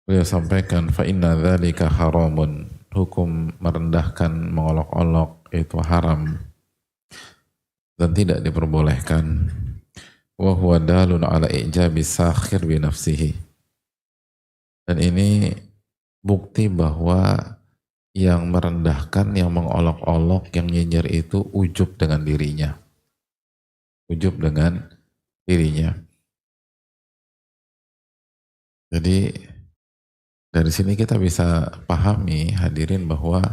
Beliau sampaikan fa inna dzalika haramun, hukum merendahkan, mengolok-olok itu haram dan tidak diperbolehkan. Wa huwa dalun ala ijabi sakhir bi nafsihi. Dan ini bukti bahwa yang merendahkan, yang mengolok-olok, yang nyinyir itu ujub dengan dirinya. Ujub dengan dirinya. Jadi dari sini kita bisa pahami hadirin bahwa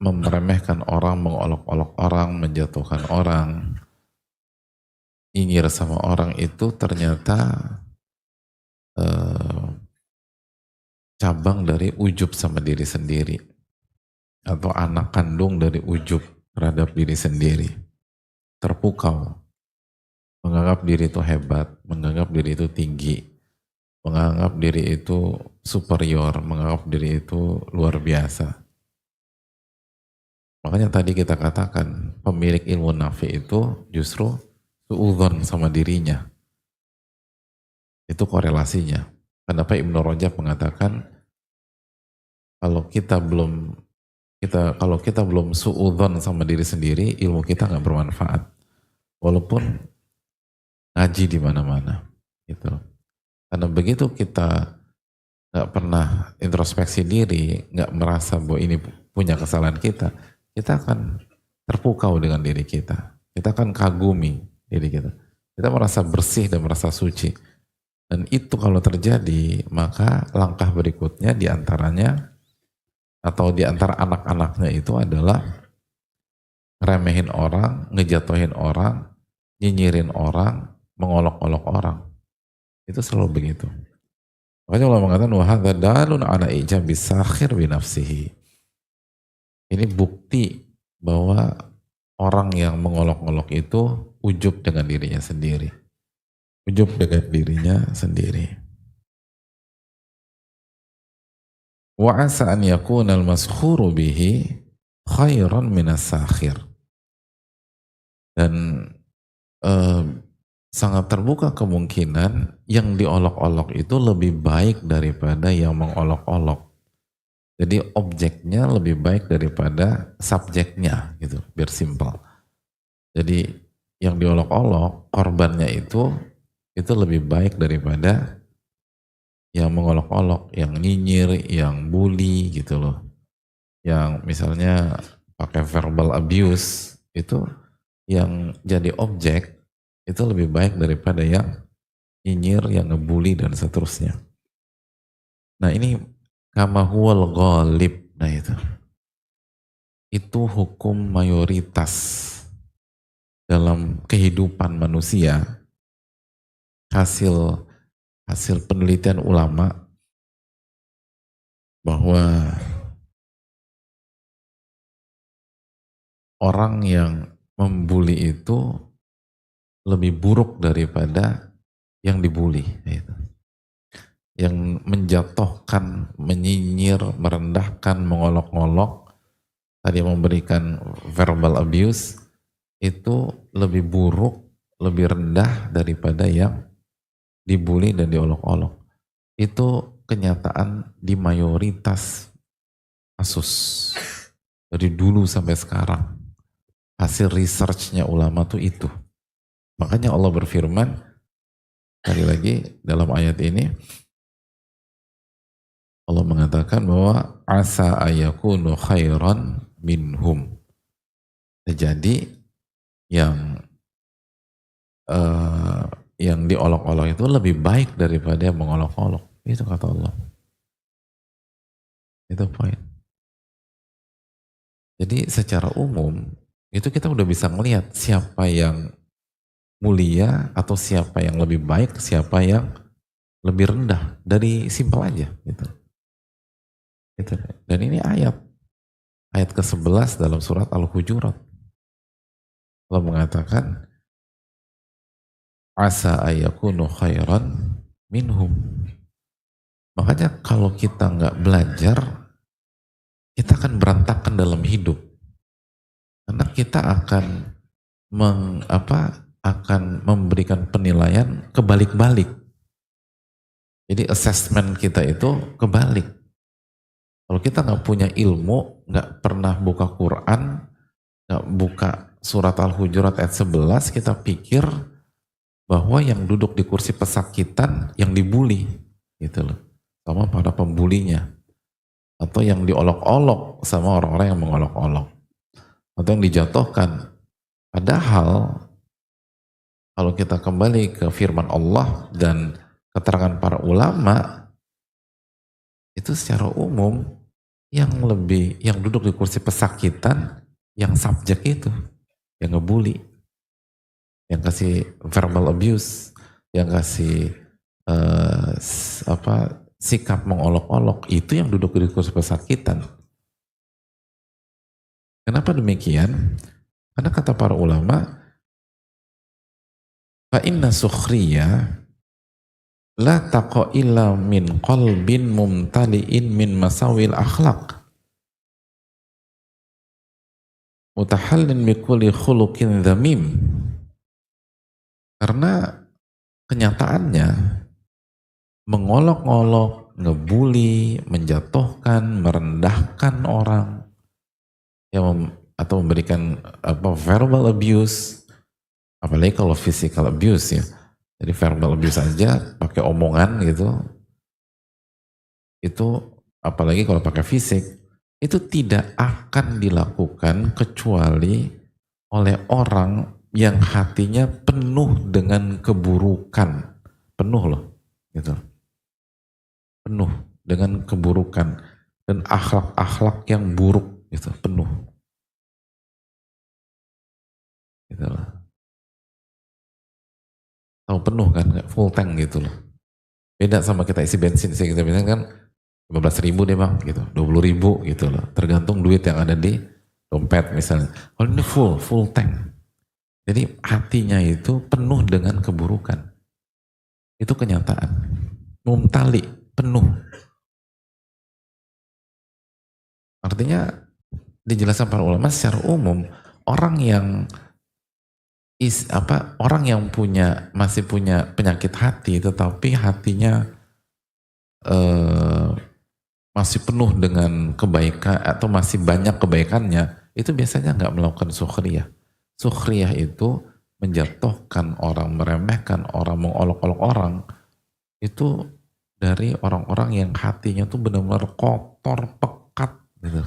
meremehkan orang, mengolok-olok orang, menjatuhkan orang, nyinyir sama orang itu ternyata eh, cabang dari ujub sama diri sendiri atau anak kandung dari ujub terhadap diri sendiri. Terpukau, menganggap diri itu hebat, menganggap diri itu tinggi, menganggap diri itu superior, menganggap diri itu luar biasa. Makanya tadi kita katakan pemilik ilmu nafi itu justru suudzon sama dirinya. Itu korelasinya. Kenapa Ibnu Rajab mengatakan kalau kita belum suudzon sama diri sendiri, ilmu kita nggak bermanfaat. Walaupun ngaji di mana-mana, gitu. Karena begitu kita nggak pernah introspeksi diri, nggak merasa bahwa ini punya kesalahan kita akan terpukau dengan diri kita. Kita akan kagumi diri kita. Kita merasa bersih dan merasa suci. Dan itu kalau terjadi, maka langkah berikutnya diantaranya atau diantara anak-anaknya itu adalah ngeremehin orang, ngejatuhin orang, nyinyirin orang, mengolok-olok orang. Itu selalu begitu. Makanya Allah mengatakan wahadza dalun ala ijabi sakhir bi nafsihi. Ini bukti bahwa orang yang mengolok-olok itu ujub dengan dirinya sendiri. Ujub dengan dirinya sendiri. Wa asa an yakuna al-maskhuru bihi khairan minas sakhir. Dan sangat terbuka kemungkinan yang diolok-olok itu lebih baik daripada yang mengolok-olok. Jadi objeknya lebih baik daripada subjeknya gitu, biar simpel. Jadi yang diolok-olok, korbannya itu lebih baik daripada yang mengolok-olok, yang nyinyir, yang bully gitu loh. Yang misalnya pakai verbal abuse, itu yang jadi objek itu lebih baik daripada yang nyinyir, yang ngebully dan seterusnya. Nah ini kama huwal ghalib. Nah itu hukum mayoritas dalam kehidupan manusia, hasil penelitian ulama bahwa orang yang membuli itu lebih buruk daripada yang dibuli. Yang menjatuhkan, menyinyir, merendahkan, mengolok-olok, tadi memberikan verbal abuse, itu lebih buruk, lebih rendah daripada yang dibully dan diolok-olok. Itu kenyataan di mayoritas kasus. Dari dulu sampai sekarang. Hasil researchnya ulama tuh itu. Makanya Allah berfirman, sekali lagi dalam ayat ini, Allah mengatakan bahwa asa ayakunu khairan minhum. Jadi yang diolok-olok itu lebih baik daripada yang mengolok-olok. Itu kata Allah. Itu poin. Jadi secara umum itu kita udah bisa melihat siapa yang mulia atau siapa yang lebih baik, siapa yang lebih rendah, dari simpel aja gitu. Gitu. Dan ini ayat ke-11 dalam surat Al-Hujurat. Allah mengatakan asa ayakunu khairan minhum. Makanya kalau kita nggak belajar, kita akan berantakan dalam hidup. Karena kita akan akan memberikan penilaian kebalik-balik. Jadi assessment kita itu kebalik. Kalau kita nggak punya ilmu, nggak pernah buka Quran, nggak buka surat Al-Hujurat ayat 11, kita pikir bahwa yang duduk di kursi pesakitan yang dibully, gitu loh, sama para pembulinya, atau yang diolok-olok sama orang-orang yang mengolok-olok, atau yang dijatuhkan. Padahal kalau kita kembali ke firman Allah dan keterangan para ulama, itu secara umum yang duduk di kursi pesakitan, yang subjek itu, yang ngebully, yang kasih verbal abuse, yang kasih sikap mengolok-olok, itu yang duduk di kursi pesakitan. Kenapa demikian? Karena kata para ulama, fa inna sukhriya la taqa illa min qalbin mumtali'in min masawil akhlaq mutahallin bikulli khuluqin dhamim. Karena kenyataannya mengolok-olok, ngebully, menjatuhkan, merendahkan orang, atau memberikan verbal abuse, apalagi kalau physical abuse ya. Jadi verbal abuse aja pakai omongan gitu, itu apalagi kalau pakai fisik, itu tidak akan dilakukan kecuali oleh orang yang hatinya penuh dengan keburukan, penuh loh, gitu, penuh dengan keburukan dan akhlak-akhlak yang buruk, gitu, penuh, gitu loh. Tahu penuh kan, full tank gitu loh. Beda sama kita isi bensin, kita bensin kan 15.000 deh bang, gitu, 20.000 gitu loh. Tergantung duit yang ada di dompet misalnya. Kalau ini full tank. Jadi hatinya itu penuh dengan keburukan. Itu kenyataan. Mumtali, penuh. Artinya dijelaskan para ulama secara umum, orang yang masih punya penyakit hati, tetapi hatinya masih penuh dengan kebaikan atau masih banyak kebaikannya, itu biasanya nggak melakukan sukhriyah. Sukhriyah itu menjatuhkan orang, meremehkan orang, mengolok-olok orang, itu dari orang-orang yang hatinya tuh benar-benar kotor, pekat gitu.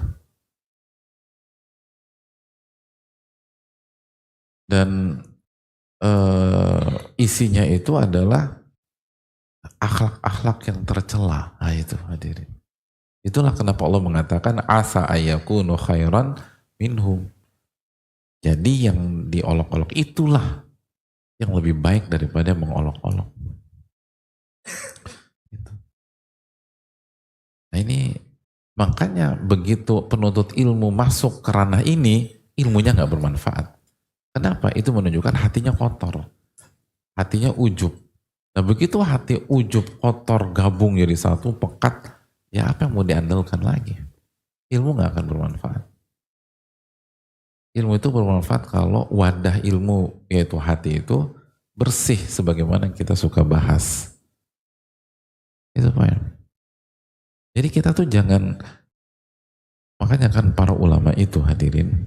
Dan isinya itu adalah akhlak-akhlak yang tercela. Nah itu hadirin. Itulah kenapa Allah mengatakan asa ayakunu khairan minhum. Jadi yang diolok-olok itulah yang lebih baik daripada mengolok-olok. Gitu. Nah ini makanya begitu penuntut ilmu masuk ke ranah ini, ilmunya nggak bermanfaat. Kenapa? Itu menunjukkan hatinya kotor, hatinya ujub. Nah begitu hati ujub, kotor, gabung jadi satu, pekat, ya apa yang mau diandalkan lagi? Ilmu nggak akan bermanfaat. Ilmu itu bermanfaat kalau wadah ilmu, yaitu hati itu bersih sebagaimana kita suka bahas. Itu Pak ya. Jadi kita tuh jangan, makanya kan para ulama itu hadirin,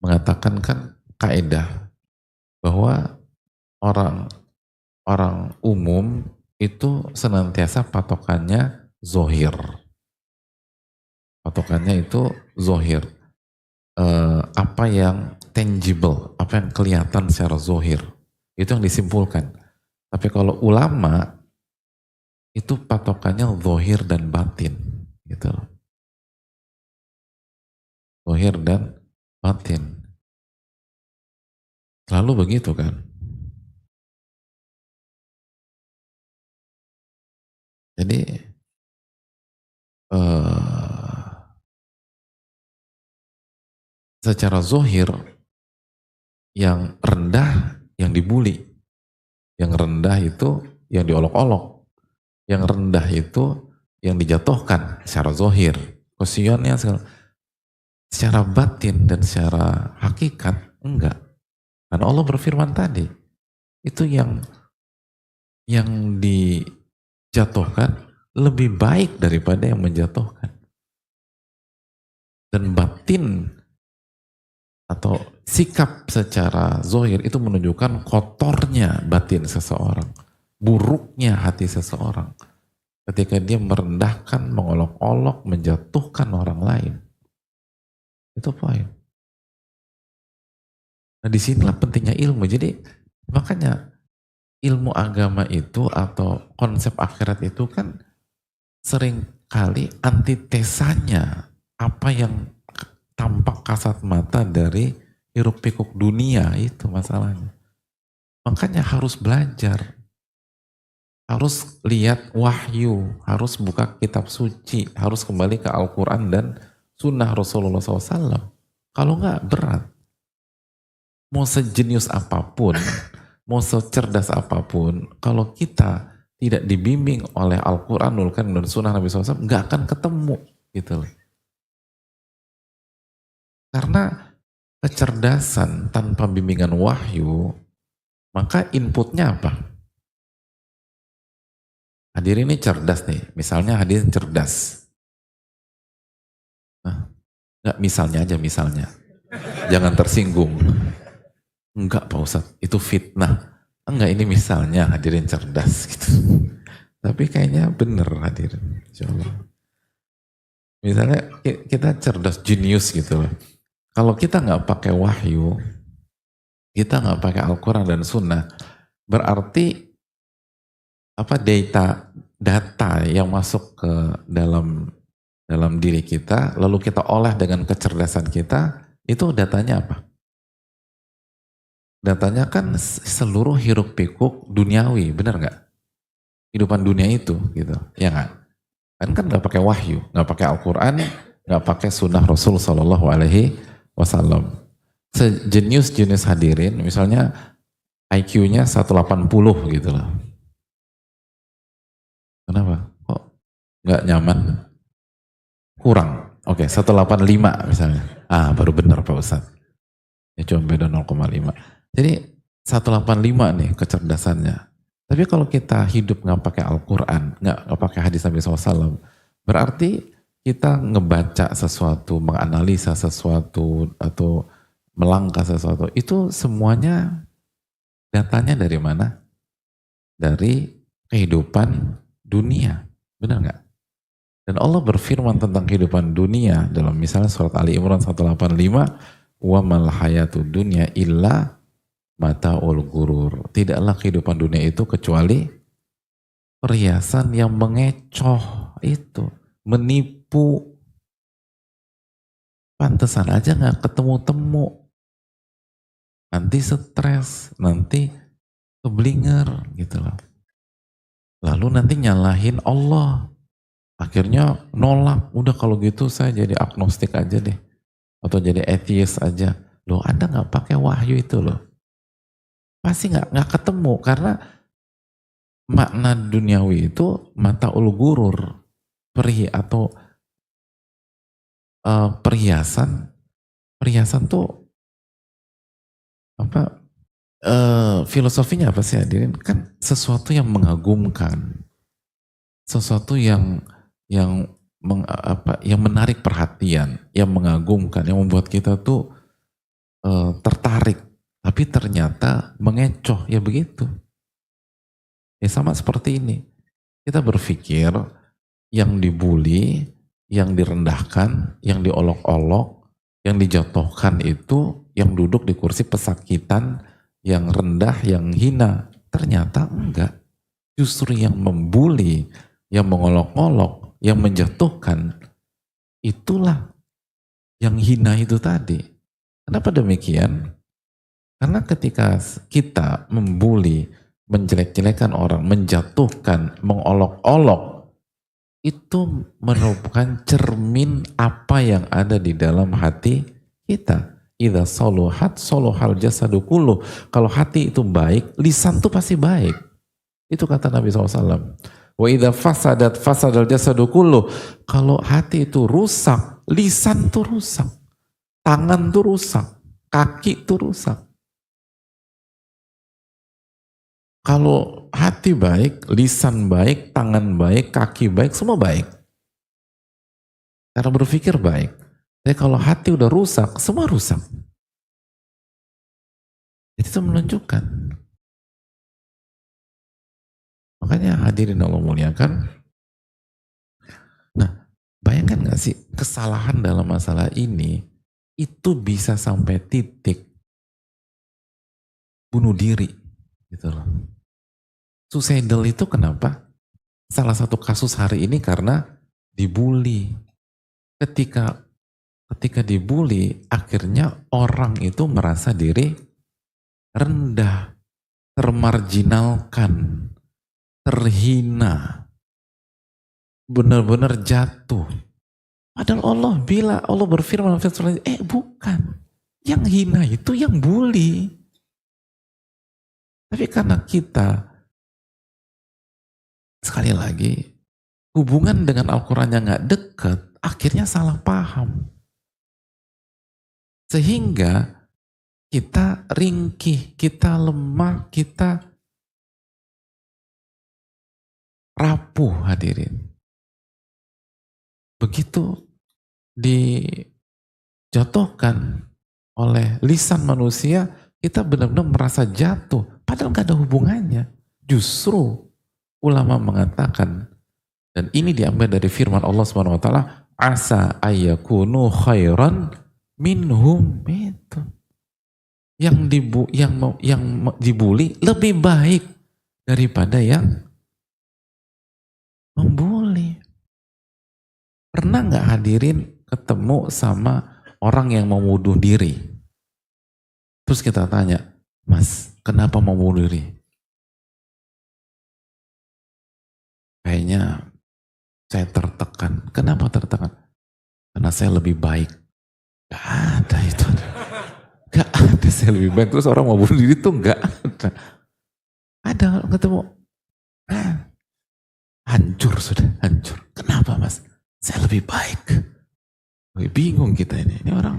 mengatakan kan kaidah bahwa orang umum itu senantiasa patokannya zohir. Patokannya itu zohir. Apa yang tangible, apa yang kelihatan secara zohir, itu yang disimpulkan. Tapi kalau ulama itu patokannya zohir dan batin, gitu. Zohir dan batin. Selalu begitu kan. Jadi secara zohir yang rendah yang dibully, yang rendah itu yang diolok-olok, yang rendah itu yang dijatuhkan secara zohir, kosionnya secara batin dan secara hakikat enggak. Karena Allah berfirman tadi, itu yang dijatuhkan lebih baik daripada yang menjatuhkan. Dan batin atau sikap secara zohir itu menunjukkan kotornya batin seseorang, buruknya hati seseorang ketika dia merendahkan, mengolok-olok, menjatuhkan orang lain. Itu poin. Nah, disinilah pentingnya ilmu. Jadi makanya ilmu agama itu atau konsep akhirat itu kan sering kali antitesanya apa yang tampak kasat mata dari hiruk pikuk dunia, itu masalahnya. Makanya harus belajar, harus lihat wahyu, harus buka kitab suci, harus kembali ke Al-Quran dan sunnah Rasulullah SAW. Kalau enggak berat. Mau sejenius apapun, mau secerdas apapun, kalau kita tidak dibimbing oleh Al-Quranul Karim dan sunnah Nabi SAW, nggak akan ketemu gitu loh. Karena kecerdasan tanpa bimbingan wahyu, maka inputnya apa? Hadirin ini cerdas nih, misalnya hadirin cerdas. Nah, nggak misalnya aja misalnya, jangan tersinggung. Enggak Pak Ustadz, itu fitnah. Enggak, ini misalnya hadirin cerdas gitu. Tapi kayaknya bener hadirin, insya Allah. Misalnya kita cerdas, jenius gitu loh. Kalau kita nggak pakai wahyu, kita nggak pakai Al-Quran dan Sunnah, berarti apa data yang masuk ke dalam diri kita, lalu kita olah dengan kecerdasan kita, itu datanya apa? Datanya kan seluruh hiruk pikuk duniawi, benar nggak? Kehidupan dunia itu, gitu, ya nggak? Kan nggak pakai wahyu, nggak pakai Al-Quran, nggak pakai Sunnah Rasul Shallallahu Alaihi Wasallam. Sejenius hadirin, misalnya IQ-nya 180 gitu loh. Kenapa? Kok nggak nyaman? Kurang. Oke, 185 misalnya. Ah, baru benar Pak Ustadz. Ya cuma beda 0,5. Jadi 185 nih kecerdasannya. Tapi kalau kita hidup nggak pakai Al-Quran, nggak pakai hadis Nabi SAW, berarti kita ngebaca sesuatu, menganalisa sesuatu, atau melangkah sesuatu, itu semuanya datanya dari mana? Dari kehidupan dunia. Benar nggak? Dan Allah berfirman tentang kehidupan dunia dalam misalnya surat Ali Imran 185, wa mal hayatud dunya illa mataul gurur. Tidaklah kehidupan dunia itu kecuali perhiasan yang mengecoh, itu menipu. Pantesan aja nggak ketemu-temu, nanti stres, nanti keblinger gitu loh. Lalu nanti nyalahin Allah, akhirnya nolak. Udah kalau gitu saya jadi agnostik aja deh, atau jadi atheist aja. Loh, Anda nggak pakai wahyu itu loh, pasti nggak ketemu. Karena makna duniawi itu mata ul gurur, atau perhiasan tuh apa? Filosofinya apa sih hadirin? Kan sesuatu yang mengagumkan, sesuatu yang menarik perhatian, yang mengagumkan, yang membuat kita tuh tertarik, tapi ternyata mengecoh, ya begitu. Ya sama seperti ini. Kita berpikir yang dibully, yang direndahkan, yang diolok-olok, yang dijatuhkan itu yang duduk di kursi pesakitan, yang rendah, yang hina. Ternyata enggak. Justru yang membuli, yang mengolok-olok, yang menjatuhkan, itulah yang hina itu tadi. Kenapa demikian? Karena ketika kita membuli, menjelek-jelekan orang, menjatuhkan, mengolok-olok, itu merupakan cermin apa yang ada di dalam hati kita. Idza soluhat soluhal jasadu kullu. Kalau hati itu baik, lisan itu pasti baik. Itu kata Nabi SAW. Wa idza fasadat fasadal jasadu kullu. Kalau hati itu rusak, lisan itu rusak, tangan itu rusak, kaki itu rusak. Kalau hati baik, lisan baik, tangan baik, kaki baik, semua baik. Cara berpikir baik. Tapi kalau hati udah rusak, semua rusak. Itu menunjukkan. Makanya hadirin Allah muliakan. Nah, bayangkan gak sih kesalahan dalam masalah ini itu bisa sampai titik bunuh diri gitu loh. Suicidal itu kenapa? Salah satu kasus hari ini karena dibully. Ketika dibully, akhirnya orang itu merasa diri rendah, termarginalkan, terhina, benar-benar jatuh. Padahal Allah berfirman, bukan. Yang hina itu yang bully. Tapi karena kita, sekali lagi, hubungan dengan Al-Quran yang gak dekat, akhirnya salah paham. Sehingga kita ringkih, kita lemah, kita rapuh hadirin. Begitu dijatuhkan oleh lisan manusia, kita benar-benar merasa jatuh. Padahal gak ada hubungannya. Justru ulama mengatakan, dan ini diambil dari firman Allah Subhanahu wa taala, asa ayyakunu khairan minhum, itu. Yang dibully lebih baik daripada yang membuli. Pernah nggak hadirin ketemu sama orang yang mau bunuh diri? Terus kita tanya, Mas, kenapa mau bunuh diri? Kayaknya saya tertekan. Kenapa tertekan? Karena saya lebih baik. Gak ada itu. Gak ada saya lebih baik. Terus orang mau bunuh diri itu gak ada. Ada ketemu. Hancur sudah, hancur. Kenapa Mas? Saya lebih baik. Bingung kita ini. Ini orang.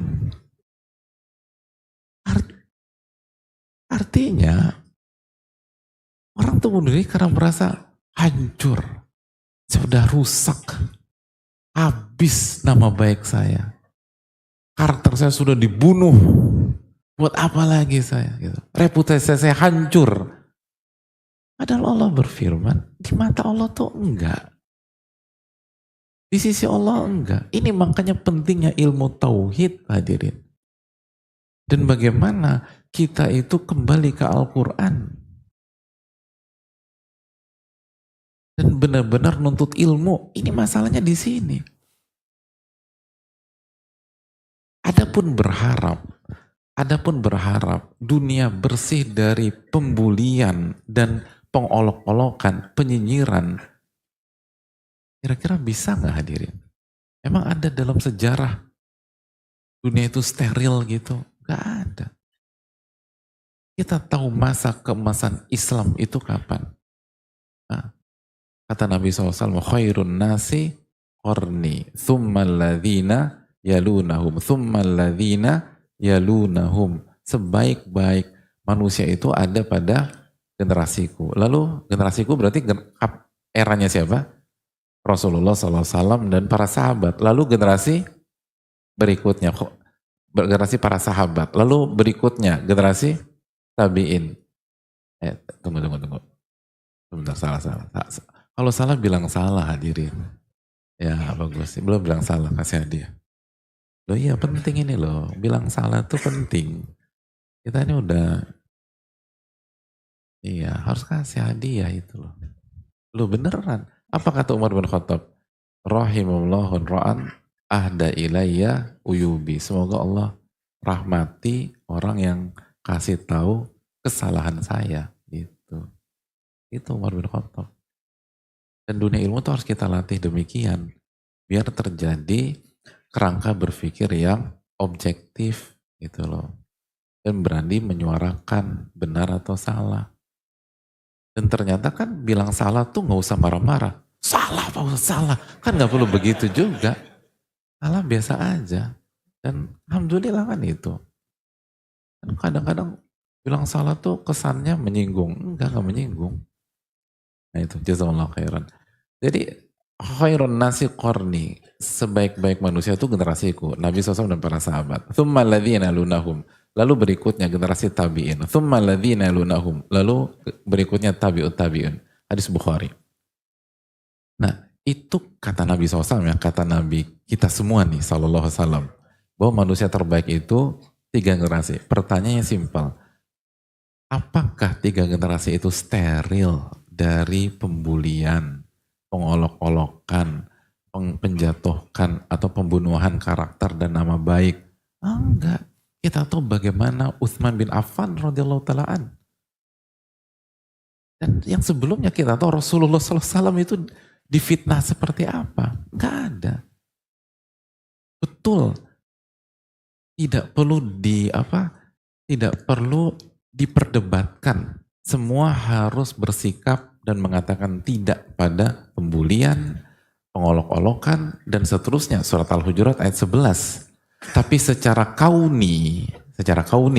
Artinya, orang tuh bunuh diri karena merasa hancur. Sudah rusak. Habis nama baik saya. Karakter saya sudah dibunuh. Buat apa lagi saya? Gitu. Reputasi saya hancur. Padahal Allah berfirman, di mata Allah tuh enggak. Di sisi Allah enggak. Ini makanya pentingnya ilmu tauhid hadirin. Dan bagaimana kita itu kembali ke Al-Quran. Dan benar-benar nuntut ilmu. Ini masalahnya di sini. Adapun berharap dunia bersih dari pembulian dan pengolok-olokan, penyinyiran. Kira-kira bisa nggak hadirin? Emang ada dalam sejarah dunia itu steril gitu? Gak ada. Kita tahu masa keemasan Islam itu kapan? Nah, kata Nabi SAW, khairun nasi qarni, thumma alladhina yalunahum, thumma alladhina yalunahum. Sebaik-baik manusia itu ada pada generasiku. Lalu generasiku berarti eranya siapa? Rasulullah SAW dan para sahabat. Lalu generasi berikutnya, generasi para sahabat. Lalu berikutnya generasi tabi'in. Tunggu. Sebentar, salah. Kalau salah bilang salah hadirin. Ya bagus, belum bilang salah, kasih hadiah. Loh iya penting ini loh, bilang salah tuh penting. Kita ini udah, iya harus kasih hadiah itu loh. Loh beneran, apa kata Umar bin Khattab? Rahimullahun ra'an ahda ilayya uyubi. Semoga Allah rahmati orang yang kasih tahu kesalahan saya. Gitu. Itu Umar bin Khattab. Dan dunia ilmu itu harus kita latih demikian. Biar terjadi kerangka berpikir yang objektif gitu loh. Dan berani menyuarakan benar atau salah. Dan ternyata kan bilang salah tuh gak usah marah-marah. Salah Pak Ustaz, salah. Kan gak perlu begitu juga. Salah biasa aja. Dan alhamdulillah kan itu. Dan kadang-kadang Bilang salah tuh kesannya menyinggung. Enggak menyinggung. Nah itu, jazakallahu khairan. Jadi, khairun nasi qarni, sebaik-baik manusia itu generasiku. Nabi SAW dan para sahabat. Thumma alladhina lunahum. Lalu berikutnya generasi tabi'in. Thumma alladhina lunahum. Lalu berikutnya tabi'ut tabi'in. Hadis Bukhari. Nah, itu kata Nabi SAW ya, kata Nabi kita semua nih, sallallahu alaihi wasallam, bahwa manusia terbaik itu 3 generasi. Pertanyaannya simpel, apakah 3 generasi itu steril dari pembulian, pengolok-olokan, penjatuhkan, atau pembunuhan karakter dan nama baik? Enggak. Kita tahu bagaimana Utsman bin Affan radhiyallahu taalaan. Dan yang sebelumnya kita tahu Rasulullah SAW itu difitnah seperti apa? Enggak ada. Betul. Tidak perlu tidak perlu diperdebatkan. Semua harus bersikap dan mengatakan tidak pada pembulian, pengolok-olokan, dan seterusnya. Surat Al-Hujurat ayat 11. Tapi secara kauni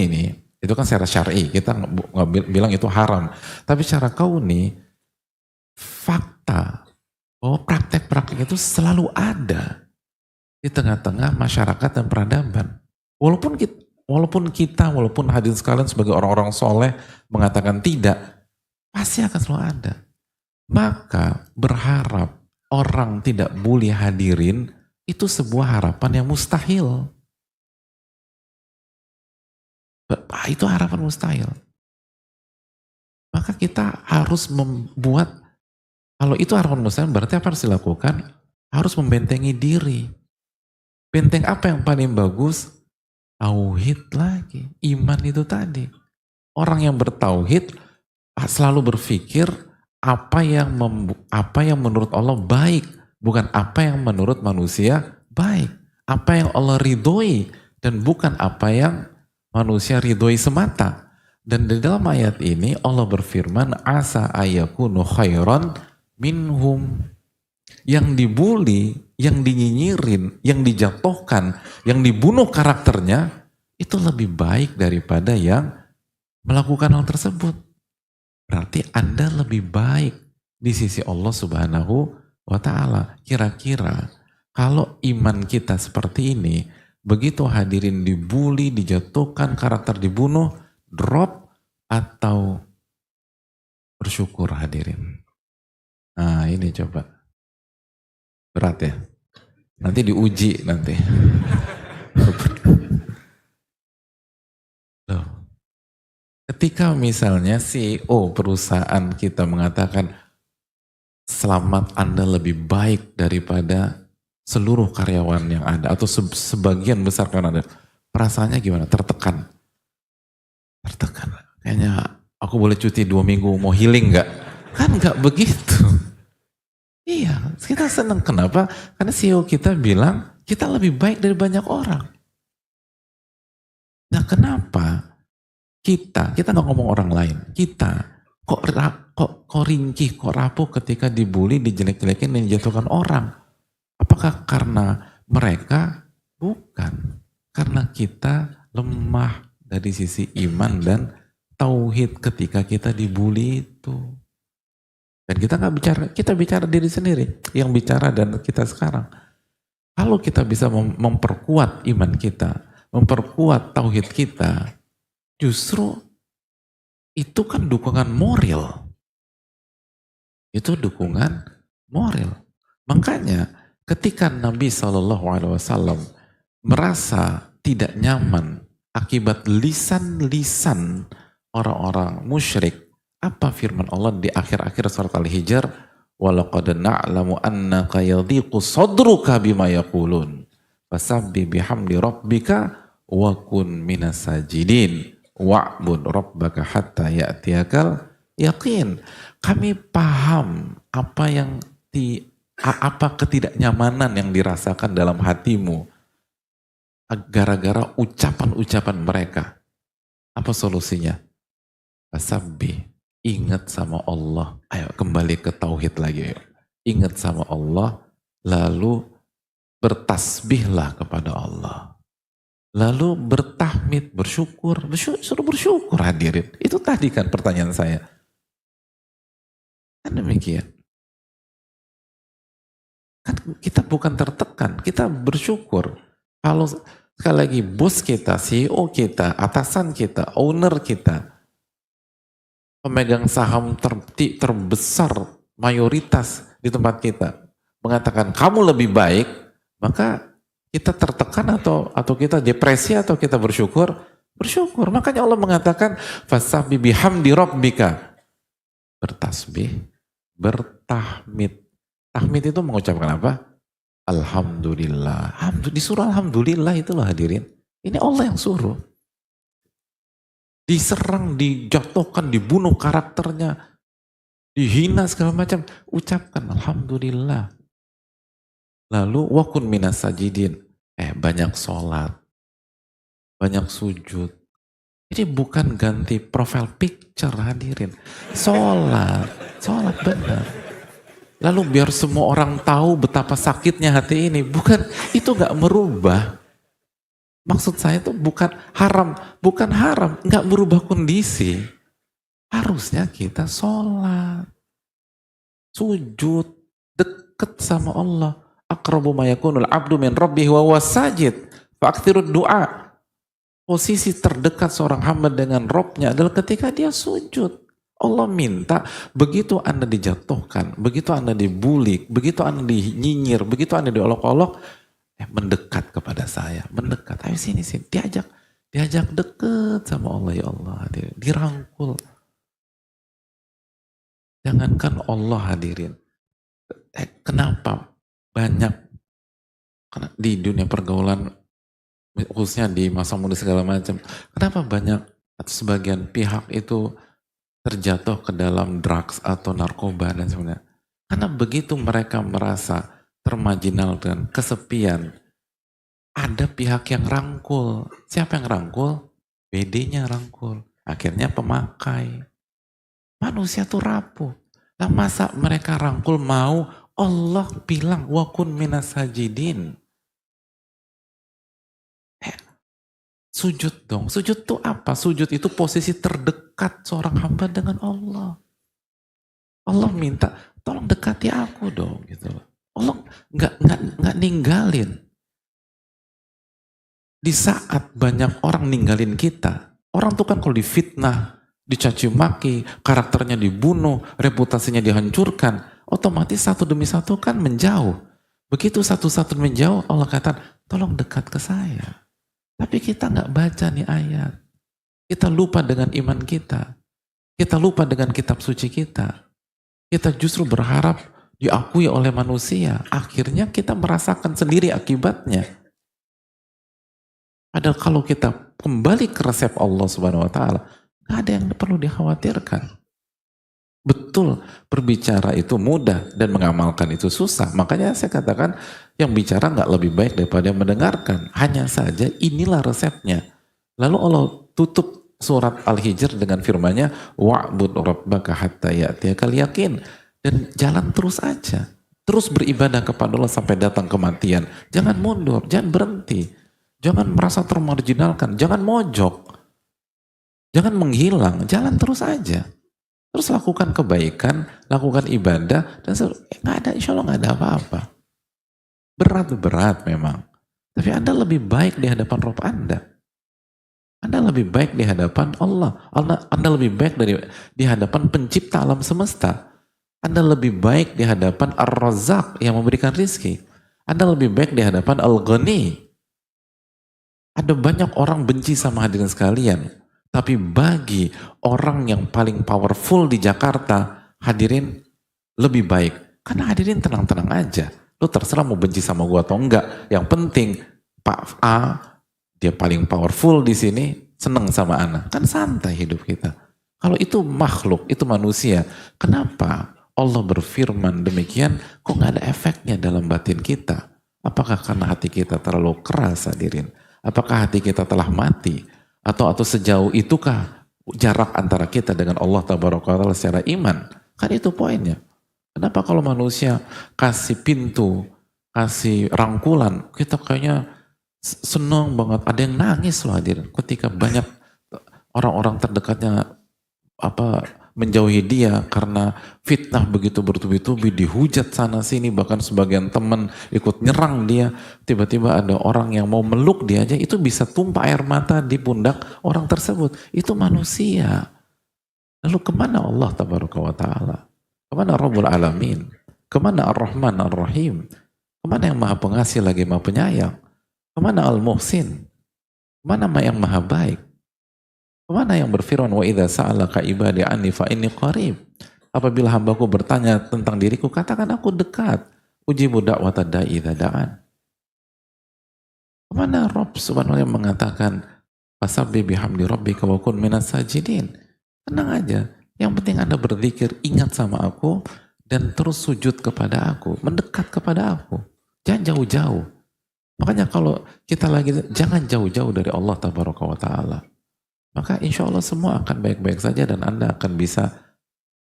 nih, itu kan secara syar'i, kita nggak bilang itu haram. Tapi secara kauni, fakta bahwa praktek-praktek itu selalu ada di tengah-tengah masyarakat dan peradaban. Walaupun hadirin sekalian sebagai orang-orang soleh mengatakan tidak, pasti akan selalu ada. Maka berharap orang tidak bully hadirin itu sebuah harapan yang mustahil. Itu harapan mustahil. Maka kita harus membuat, kalau itu harapan mustahil berarti apa harus dilakukan? Harus membentengi diri. Benteng apa yang paling bagus? Tauhid lagi, iman itu tadi. Orang yang bertauhid selalu berpikir apa yang menurut Allah baik, bukan apa yang menurut manusia baik. Apa yang Allah ridhoi dan bukan apa yang manusia ridhoi semata. Dan di dalam ayat ini Allah berfirman, asa ayakunu khairan minhum. Yang dibully, yang dinyinyirin, yang dijatuhkan, yang dibunuh karakternya, itu lebih baik daripada yang melakukan hal tersebut. Berarti Anda lebih baik di sisi Allah Subhanahu wa Ta'ala. Kira-kira kalau iman kita seperti ini, begitu hadirin dibully, dijatuhkan, karakter dibunuh, drop atau bersyukur hadirin? Nah ini coba. Berat ya? Nanti diuji nanti. Loh. Ketika misalnya CEO perusahaan kita mengatakan selamat Anda lebih baik daripada seluruh karyawan yang ada atau sebagian besar kan ada, perasaannya gimana? Tertekan. Tertekan. Kayaknya aku boleh cuti 2 minggu, mau healing nggak? Kan nggak begitu. Iya, kita senang. Kenapa? Karena CEO kita bilang, kita lebih baik dari banyak orang. Nah kenapa kita nggak ngomong orang lain, kita kok ringkih, kok rapuh ketika dibully, dijelek-jelekin, dan dijatuhkan orang? Apakah karena mereka? Bukan. Karena kita lemah dari sisi iman dan tauhid ketika kita dibully itu. Dan kita nggak bicara, kita bicara diri sendiri, yang bicara dan kita sekarang. Kalau kita bisa memperkuat iman kita, memperkuat tauhid kita, justru itu kan dukungan moral. Itu dukungan moral. Makanya ketika Nabi SAW merasa tidak nyaman akibat lisan-lisan orang-orang musyrik, apa firman Allah di akhir-akhir surat Al-Hijr? Walaqad na'lamu annaka yadhiqu sadruka bima yaqulun fasabbih bihamdi rabbika wa kun minas sajidin wa'bud rabbaka hatta ya'tiyakal yaqin. Kami paham apa ketidaknyamanan yang dirasakan dalam hatimu gara-gara ucapan-ucapan mereka. Apa solusinya? Fasabbih. Ingat sama Allah, ayo kembali ke tauhid lagi, ayo. Ingat sama Allah, lalu bertasbihlah kepada Allah. Lalu bertahmid, bersyukur, suruh bersyukur hadirin. Itu tadi kan pertanyaan saya. Kan demikian. Kan kita bukan tertekan, kita bersyukur. Kalau sekali lagi bos kita, CEO kita, atasan kita, owner kita, pemegang saham terbesar mayoritas di tempat kita mengatakan kamu lebih baik, maka kita tertekan atau kita depresi atau kita bersyukur? Bersyukur. Makanya Allah mengatakan fasabbih bihamdi rabbika. Bertasbih, bertahmid. Tahmid itu mengucapkan apa? Alhamdulillah. Disuruh alhamdulillah itu loh hadirin. Ini Allah yang suruh. Diserang, dijatuhkan, dibunuh karakternya, dihina segala macam. Ucapkan alhamdulillah. Lalu wakun minas sajidin. Banyak sholat, banyak sujud. Jadi bukan ganti profile picture hadirin. Sholat benar. Lalu biar semua orang tahu betapa sakitnya hati ini. Bukan, itu gak merubah. Maksud saya itu bukan haram, gak merubah kondisi. Harusnya kita sholat, sujud, deket sama Allah. Aqrabu ma yakunul abdu min rabbih wa huwa sajid. Fa'akthirud du'a. Posisi terdekat seorang hamba dengan Robnya adalah ketika dia sujud. Allah minta begitu Anda dijatuhkan, begitu Anda dibully, begitu Anda dinyinyir, begitu Anda diolok-olok, mendekat kepada saya, mendekat. Ayo sini, diajak deket sama Allah, ya Allah, dirangkul. Jangankan Allah hadirin. Kenapa banyak di dunia pergaulan, khususnya di masa muda segala macam, kenapa banyak atau sebagian pihak itu terjatuh ke dalam drugs atau narkoba dan sebagainya? Karena begitu mereka merasa termarginalkan, kesepian, ada pihak yang rangkul. Siapa yang rangkul? BD-nya rangkul. Akhirnya pemakai. Manusia tuh rapuh. Nah masa mereka rangkul mau? Allah bilang wakun minas sajidin. Sujud dong. Sujud tuh apa? Sujud itu posisi terdekat seorang hamba dengan Allah. Allah minta, tolong dekati aku dong, gitu. Allah nggak ninggalin. Di saat banyak orang ninggalin kita, orang tuh kan kalau difitnah, dicaci maki, karakternya dibunuh, reputasinya dihancurkan, otomatis satu demi satu kan menjauh. Begitu satu-satu menjauh, Allah kata, tolong dekat ke saya. Tapi kita nggak baca nih ayat. Kita lupa dengan iman kita. Kita lupa dengan kitab suci kita. Kita justru berharap diakui oleh manusia. Akhirnya kita merasakan sendiri akibatnya. Padahal kalau kita kembali ke resep Allah Subhanahu wa taala, nggak ada yang perlu dikhawatirkan. Betul, berbicara itu mudah dan mengamalkan itu susah. Makanya saya katakan yang bicara nggak lebih baik daripada yang mendengarkan. Hanya saja inilah resepnya. Lalu Allah tutup surat Al-Hijr dengan firman-Nya, wa'bud rabbaka hatta ya'tiyakal yakin. Dan jalan terus aja. Terus beribadah kepada Allah sampai datang kematian. Jangan mundur, jangan berhenti. Jangan merasa termarginalkan, jangan mojok. Jangan menghilang, jalan terus aja. Terus lakukan kebaikan, lakukan ibadah, dan nggak ada, insya Allah nggak ada apa-apa. Berat memang. Tapi Anda lebih baik di hadapan Rabb Anda. Anda lebih baik di hadapan Allah. Anda lebih baik di hadapan pencipta alam semesta. Anda lebih baik di hadapan Ar-Razzaq yang memberikan rizki. Anda lebih baik di hadapan Al-Ghani. Ada banyak orang benci sama hadirin sekalian. Tapi bagi orang yang paling powerful di Jakarta, hadirin lebih baik. Karena hadirin tenang-tenang aja. Lu terserah mau benci sama gua atau enggak. Yang penting Pak A, dia paling powerful di sini, seneng sama Ana. Kan santai hidup kita. Kalau itu makhluk, itu manusia. Kenapa Allah berfirman demikian, kok nggak ada efeknya dalam batin kita? Apakah karena hati kita terlalu keras hadirin? Apakah hati kita telah mati? Atau sejauh itukah jarak antara kita dengan Allah Taala secara iman? Kan itu poinnya. Kenapa kalau manusia kasih pintu, kasih rangkulan, kita kayaknya senang banget, ada yang nangis loh hadirin ketika banyak orang-orang terdekatnya menjauhi dia karena fitnah begitu bertubi-tubi, dihujat sana sini, bahkan sebagian teman ikut nyerang dia. Tiba-tiba ada orang yang mau meluk dia aja, itu bisa tumpah air mata di pundak orang tersebut. Itu manusia. Lalu kemana Allah tabaraka wa ta'ala? Kemana Rabbul Alamin? Kemana Ar-Rahman Ar-Rahim? Kemana yang maha pengasih lagi maha penyayang? Kemana Al-Muhsin? Kemana yang maha baik? Kemana yang berfirman wa idza sa'alaka ibadi anni fa inni qarib. Apabila hambaku bertanya tentang diriku, katakan aku dekat. Ujibu da'watad da'i idza da'an. Kemana Rabb subhanahu wa ta'ala mengatakan fasabbih bihamdi rabbika wa kun minas sajidin. Tenang aja. Yang penting Anda berzikir, ingat sama aku dan terus sujud kepada aku, mendekat kepada aku. Jangan jauh-jauh. Makanya kalau kita lagi jangan jauh-jauh dari Allah tabaraka wa ta'ala. Maka insya Allah semua akan baik-baik saja dan Anda akan bisa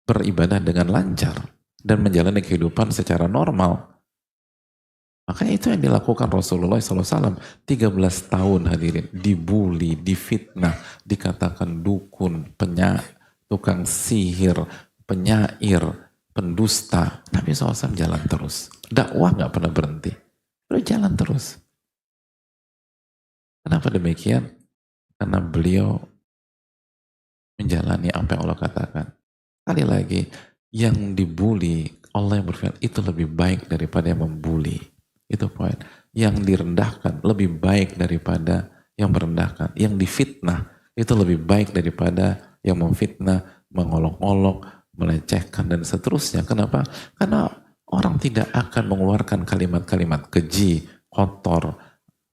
beribadah dengan lancar dan menjalani kehidupan secara normal. Makanya itu yang dilakukan Rasulullah SAW 13 tahun hadirin, dibully, difitnah, dikatakan dukun, tukang sihir, penyair, pendusta. Nabi SAW jalan terus. Dakwah gak pernah berhenti. Beliau jalan terus. Kenapa demikian? Karena beliau menjalani apa yang Allah katakan. Sekali lagi, yang dibully, Allah yang berfirman, itu lebih baik daripada yang membuli. Itu poin. Yang direndahkan lebih baik daripada yang merendahkan. Yang difitnah, itu lebih baik daripada yang memfitnah, mengolok-olok, melecehkan, dan seterusnya. Kenapa? Karena orang tidak akan mengeluarkan kalimat-kalimat keji, kotor,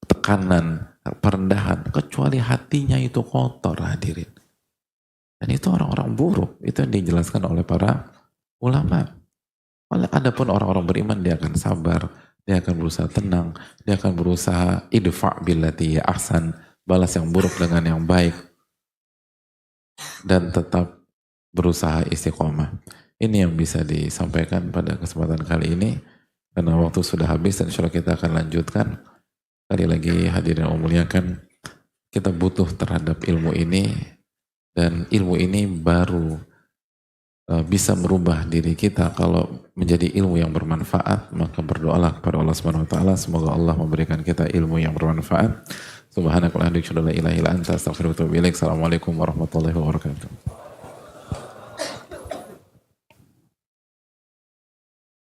tekanan, perendahan, kecuali hatinya itu kotor, hadirin. Dan itu orang-orang buruk. Itu yang dijelaskan oleh para ulama. Adapun orang-orang beriman, dia akan sabar, dia akan berusaha tenang, dia akan berusaha idfa' billati ahsan, balas yang buruk dengan yang baik, dan tetap berusaha istiqomah. Ini yang bisa disampaikan pada kesempatan kali ini, karena waktu sudah habis dan insya Allah kita akan lanjutkan. Sekali lagi hadirin yang muliakan, kita butuh terhadap ilmu ini, dan ilmu ini baru bisa merubah diri kita. Kalau menjadi ilmu yang bermanfaat, maka berdoalah kepada Allah Subhanahu wa taala, semoga Allah memberikan kita ilmu yang bermanfaat. Subhanakallahumma wa bihamdika, la ilaha illa anta, astaghfiruka wa atubu ilaik. Assalamualaikum warahmatullahi wabarakatuh.